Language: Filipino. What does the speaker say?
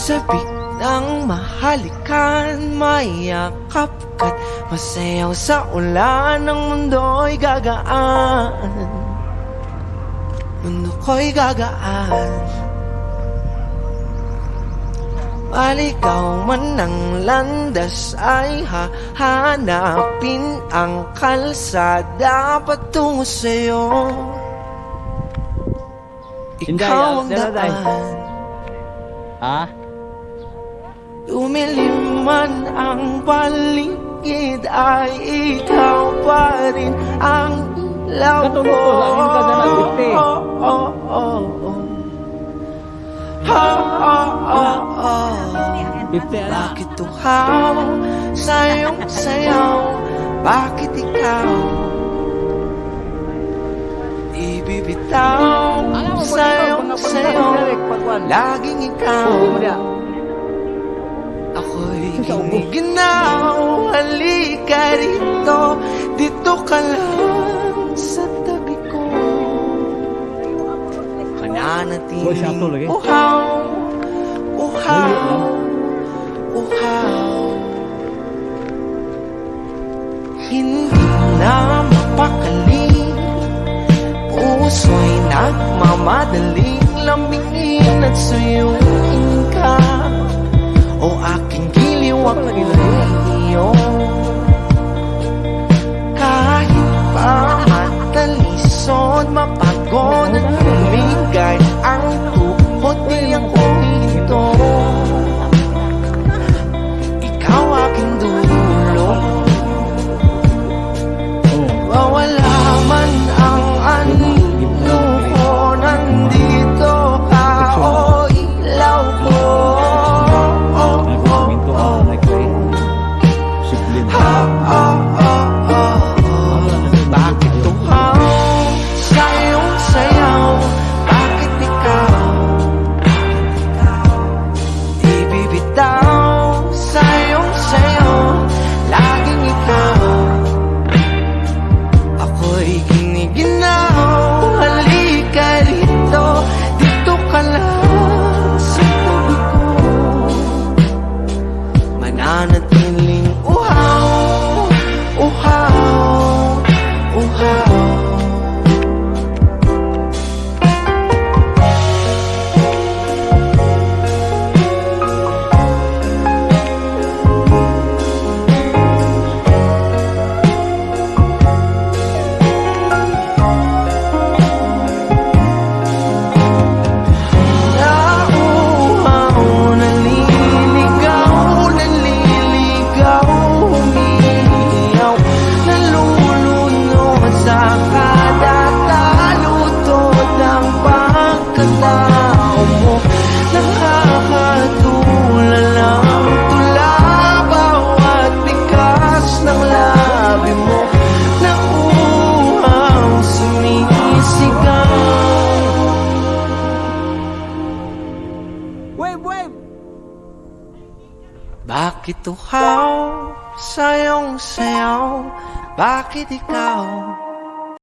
Sabik ng mahalikan, mayakap ka't masayaw sa ulan. Ang mundo'y gagaan, mundo ko'y gagaan. Maligaw man ng landas ay hahanapin ang kalsada patungo sa'yo. Ikaw ang daan. Ha? Lumilim man ang paligid ay ikaw pa rin ang ilaw ko. Bakit tuhaw sa iyong sayaw? Bakit ikaw ibibitaw sa iyong sayaw? Laging ikaw. Ako'y giniginaw, halika rito, dito ka lang sa tabi ko. Mananatiling uhaw, uhaw, uhaw. Hindi na mapakali, puso'y nagmamadaling lambingin at suyuin ka. O aking giliw ang iyo, kahit pa matalisod, mapagod at lumigay ang tuhod, di ako hinto. Ikaw aking dulo, wawala man ang anino ko, nandito ka o ilaw ko. Bakit tuhaw sa iyong sayaw? Bakit ikaw ibibitaw sa iyong sayaw? Laging ikaw. Ako'y giniginaw, halika rito, dito ka lang sa tabi ko. Mananatiling uhaw, uhaw, uhaw. Bakit tuhaw sa iyong sayaw? Bakit ikaw